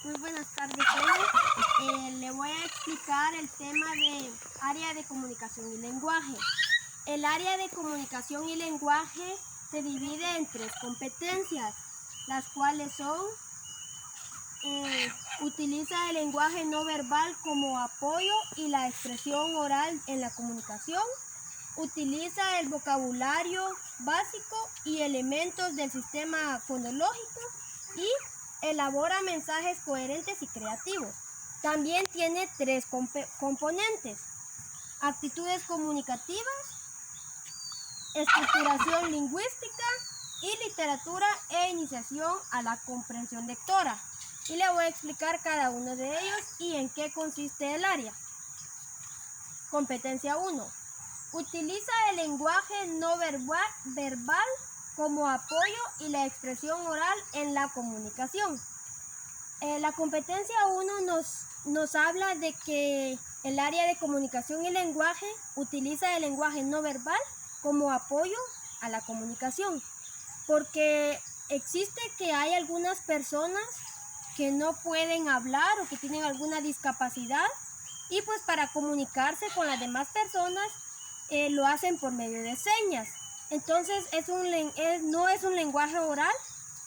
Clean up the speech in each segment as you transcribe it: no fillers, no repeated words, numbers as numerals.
Muy buenas tardes a todos. Le voy a explicar el tema de área de comunicación y lenguaje. El área de comunicación y lenguaje se divide en 3 competencias, las cuales son utiliza el lenguaje no verbal como apoyo y la expresión oral en la comunicación, utiliza el vocabulario básico y elementos del sistema fonológico y elabora mensajes coherentes y creativos. También tiene 3 componentes: actitudes comunicativas, estructuración lingüística y literatura e iniciación a la comprensión lectora. Y le voy a explicar cada uno de ellos y en qué consiste el área. Competencia 1. Utiliza el lenguaje no verbal como apoyo y la expresión oral en la comunicación. La competencia 1 nos habla de que el área de comunicación y lenguaje utiliza el lenguaje no verbal como apoyo a la comunicación, porque existe que hay algunas personas que no pueden hablar o que tienen alguna discapacidad y pues para comunicarse con las demás personas lo hacen por medio de señas. Entonces no es un lenguaje oral,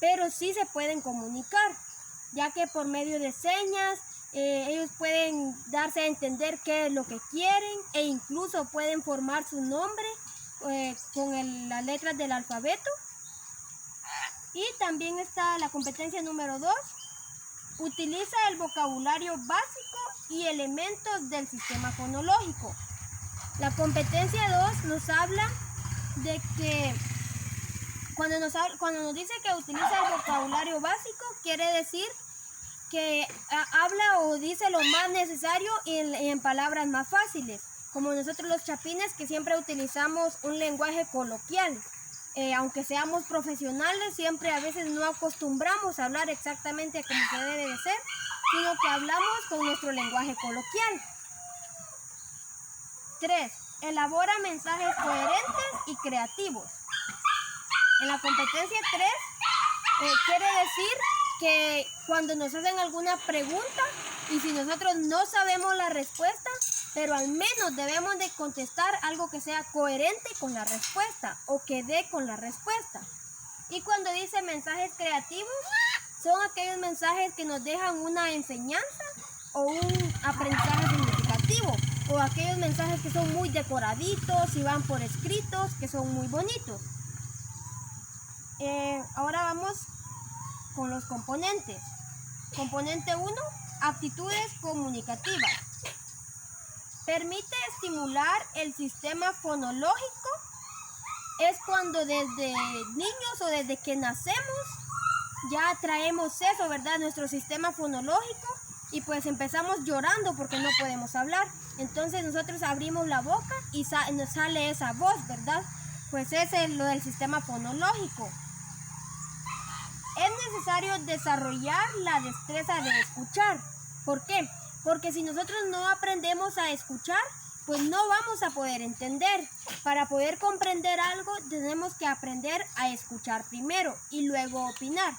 pero sí se pueden comunicar, ya que por medio de señas ellos pueden darse a entender qué es lo que quieren e incluso pueden formar su nombre con las letras del alfabeto. Y también está la competencia número 2. Utiliza el vocabulario básico y elementos del sistema fonológico. La competencia 2 nos habla de que cuando nos dice que utiliza el vocabulario básico, quiere decir que habla o dice lo más necesario y en palabras más fáciles, como nosotros los chapines, que siempre utilizamos un lenguaje coloquial. Aunque seamos profesionales, siempre a veces no acostumbramos a hablar exactamente como se debe de ser, sino que hablamos con nuestro lenguaje coloquial. 3. Elabora mensajes coherentes y creativos. En la competencia 3 quiere decir que cuando nos hacen alguna pregunta y si nosotros no sabemos la respuesta, pero al menos debemos de contestar algo que sea coherente con la respuesta o que dé con la respuesta. Y cuando dice mensajes creativos, son aquellos mensajes que nos dejan una enseñanza o un aprendizaje significativo, o aquellos mensajes que son muy decoraditos y van por escritos, que son muy bonitos. Ahora vamos con los componentes. Componente 1, actitudes comunicativas. Permite estimular el sistema fonológico. Es cuando desde niños o desde que nacemos ya traemos eso, ¿verdad? Nuestro sistema fonológico y pues empezamos llorando porque no podemos hablar. Entonces nosotros abrimos la boca y nos sale esa voz, ¿verdad? Pues ese es lo del sistema fonológico. Es necesario desarrollar la destreza de escuchar. ¿Por qué? Porque si nosotros no aprendemos a escuchar, pues no vamos a poder entender. Para poder comprender algo, tenemos que aprender a escuchar primero y luego opinar.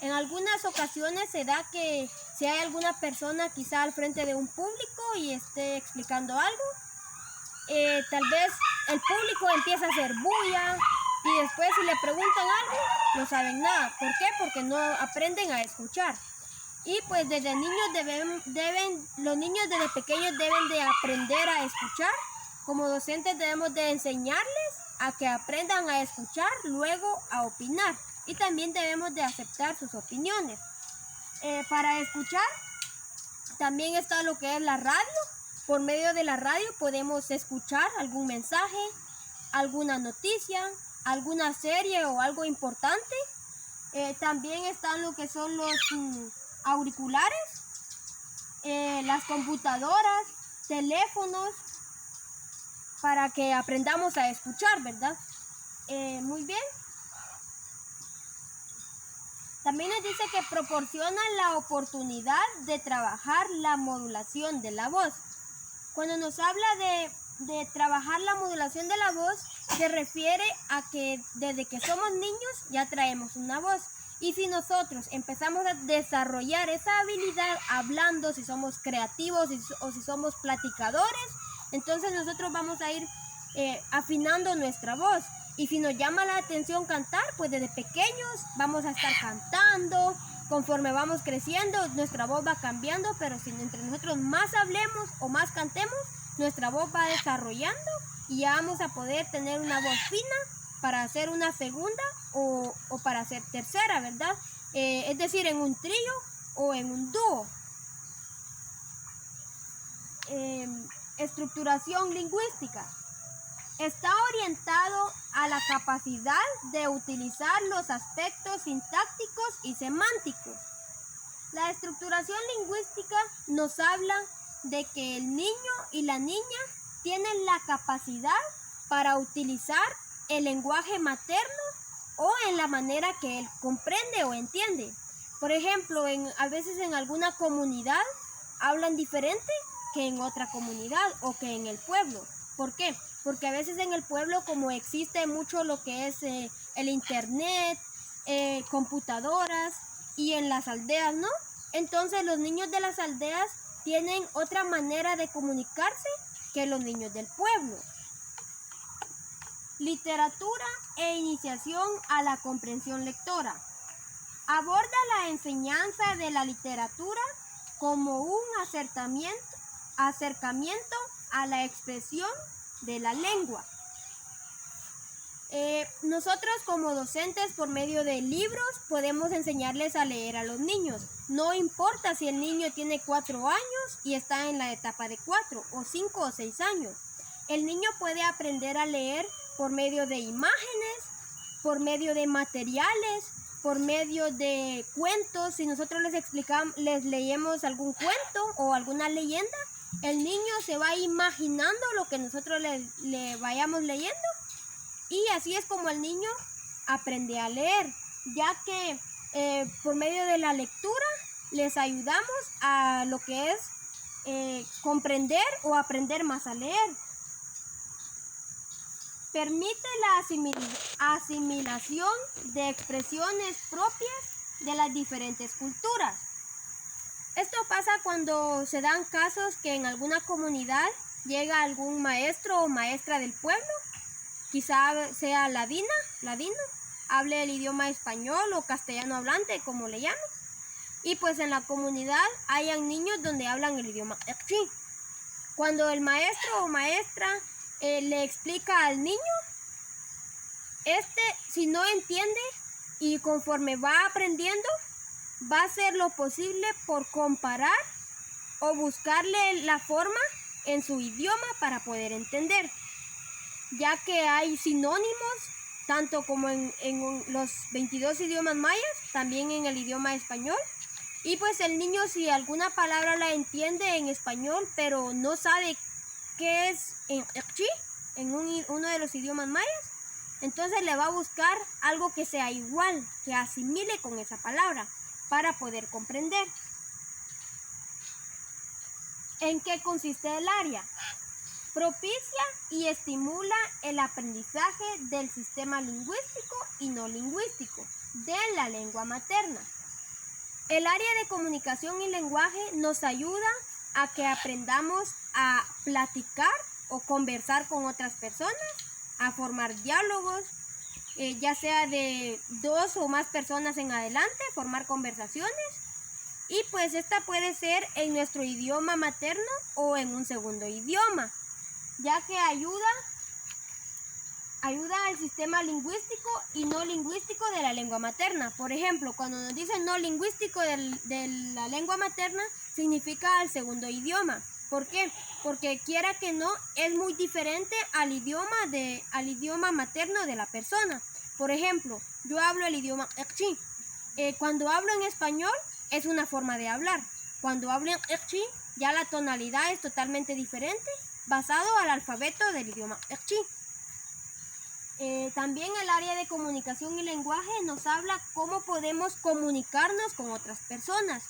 En algunas ocasiones se da que si hay alguna persona quizá al frente de un público y esté explicando algo, tal vez el público empieza a hacer bulla y después si le preguntan algo, no saben nada. ¿Por qué? Porque no aprenden a escuchar. Y pues desde niños los niños desde pequeños deben de aprender a escuchar. Como docentes debemos de enseñarles a que aprendan a escuchar, luego a opinar. Y también debemos de aceptar sus opiniones. Para escuchar también está lo que es la radio. Por medio de la radio podemos escuchar algún mensaje, alguna noticia, alguna serie o algo importante. También están lo que son los auriculares, las computadoras, teléfonos, para que aprendamos a escuchar, ¿verdad? Muy bien. También nos dice que proporciona la oportunidad de trabajar la modulación de la voz. Cuando nos habla de trabajar la modulación de la voz, se refiere a que desde que somos niños ya traemos una voz. Y si nosotros empezamos a desarrollar esa habilidad hablando, si somos creativos o si somos platicadores, entonces nosotros vamos a ir afinando nuestra voz. Y si nos llama la atención cantar, pues desde pequeños vamos a estar cantando. Conforme vamos creciendo, nuestra voz va cambiando, pero si entre nosotros más hablemos o más cantemos, nuestra voz va desarrollando y ya vamos a poder tener una voz fina para hacer una segunda o para hacer tercera, ¿verdad? Es decir, en un trío o en un dúo. Estructuración lingüística. Está orientado a la capacidad de utilizar los aspectos sintácticos y semánticos. La estructuración lingüística nos habla de que el niño y la niña tienen la capacidad para utilizar el lenguaje materno o en la manera que él comprende o entiende. Por ejemplo, a veces en alguna comunidad hablan diferente que en otra comunidad o que en el pueblo. ¿Por qué? Porque a veces en el pueblo, como existe mucho lo que es el internet, computadoras, y en las aldeas no, entonces los niños de las aldeas tienen otra manera de comunicarse que los niños del pueblo. Literatura e iniciación a la comprensión lectora. Aborda la enseñanza de la literatura como un acercamiento a la expresión de la lengua. Nosotros como docentes, por medio de libros, podemos enseñarles a leer a los niños. No importa si el niño tiene 4 años y está en la etapa de 4 o 5 o 6 años. El niño puede aprender a leer por medio de imágenes, por medio de materiales, por medio de cuentos. Si nosotros les leemos algún cuento o alguna leyenda, el niño se va imaginando lo que nosotros le vayamos leyendo. Y así es como el niño aprende a leer, ya que por medio de la lectura les ayudamos a lo que es comprender o aprender más a leer. Permite la asimilación de expresiones propias de las diferentes culturas. Esto pasa cuando se dan casos que en alguna comunidad llega algún maestro o maestra del pueblo, quizá sea ladino, hable el idioma español o castellano hablante, como le llamen. Y pues en la comunidad hayan niños donde hablan el idioma Ekchi. Cuando el maestro o maestra le explica al niño, si no entiende y conforme va aprendiendo, va a hacer lo posible por comparar o buscarle la forma en su idioma para poder entender, ya que hay sinónimos tanto como en los 22 idiomas mayas, también en el idioma español. Y pues el niño, si alguna palabra la entiende en español pero no sabe qué es en Ekchi, en uno de los idiomas mayas, entonces le va a buscar algo que sea igual, que asimile con esa palabra para poder comprender. ¿En qué consiste el área? Propicia y estimula el aprendizaje del sistema lingüístico y no lingüístico de la lengua materna. El área de comunicación y lenguaje nos ayuda a que aprendamos a platicar o conversar con otras personas, a formar diálogos, ya sea de 2 o más personas en adelante, formar conversaciones. Y pues esta puede ser en nuestro idioma materno o en un segundo idioma, ya que ayuda al sistema lingüístico y no lingüístico de la lengua materna. Por ejemplo, cuando nos dicen no lingüístico de la lengua materna, significa al segundo idioma. ¿Por qué? Porque quiera que no, es muy diferente al idioma materno de la persona. Por ejemplo, yo hablo el idioma Ekchi. Cuando hablo en español, es una forma de hablar. Cuando hablo en Ekchi, ya la tonalidad es totalmente diferente, basado al alfabeto del idioma Ekchi. También el área de comunicación y lenguaje nos habla cómo podemos comunicarnos con otras personas,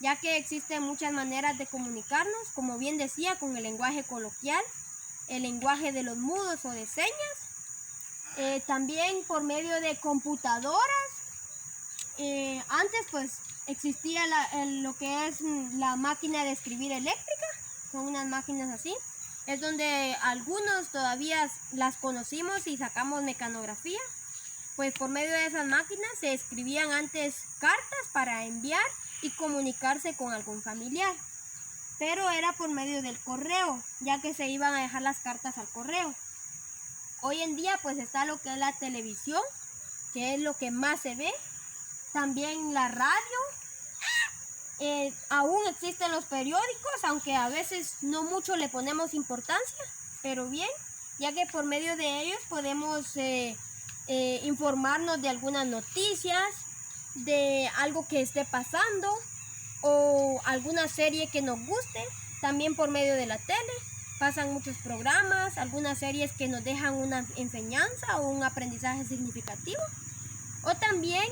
ya que existen muchas maneras de comunicarnos, como bien decía, con el lenguaje coloquial, el lenguaje de los mudos o de señas, también por medio de computadoras Antes pues existía lo que es la máquina de escribir eléctrica, son unas máquinas así, es donde algunos todavía las conocimos y sacamos mecanografía. Pues por medio de esas máquinas se escribían antes cartas para enviar y comunicarse con algún familiar, pero era por medio del correo, ya que se iban a dejar las cartas al correo. Hoy en día pues está lo que es la televisión, que es lo que más se ve, también la radio, aún existen los periódicos, aunque a veces no mucho le ponemos importancia, pero bien, ya que por medio de ellos podemos informarnos de algunas noticias, de algo que esté pasando o alguna serie que nos guste. También por medio de la tele pasan muchos programas, algunas series que nos dejan una enseñanza o un aprendizaje significativo, o también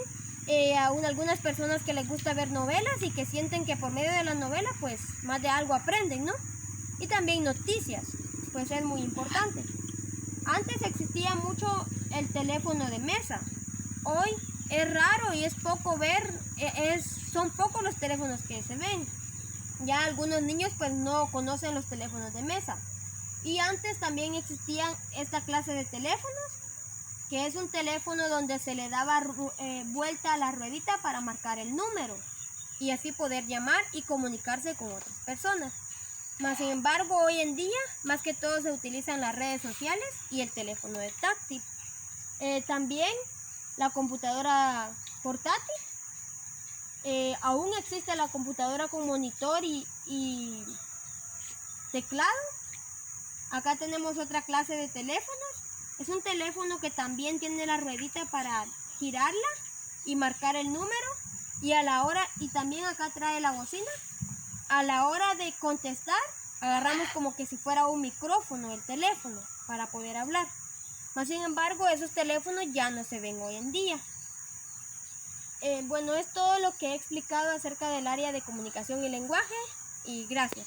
a algunas personas que les gusta ver novelas y que sienten que por medio de las novelas pues más de algo aprenden, ¿no? Y también noticias, pues es muy importante. Antes existía mucho el teléfono de mesa. Hoy es raro y es poco ver, son pocos los teléfonos que se ven. Ya algunos niños pues no conocen los teléfonos de mesa. Y antes también existían esta clase de teléfonos, que es un teléfono donde se le daba vuelta a la ruedita para marcar el número y así poder llamar y comunicarse con otras personas. Mas sin embargo, hoy en día, más que todo se utilizan las redes sociales y el teléfono de táctil. También la computadora portátil. Aún existe la computadora con monitor y teclado. Acá tenemos otra clase de teléfonos. Es un teléfono que también tiene la ruedita para girarla y marcar el número. Y también acá trae la bocina. A la hora de contestar, agarramos como que si fuera un micrófono el teléfono para poder hablar. Mas sin embargo, esos teléfonos ya no se ven hoy en día. Bueno, es todo lo que he explicado acerca del área de comunicación y lenguaje, y gracias.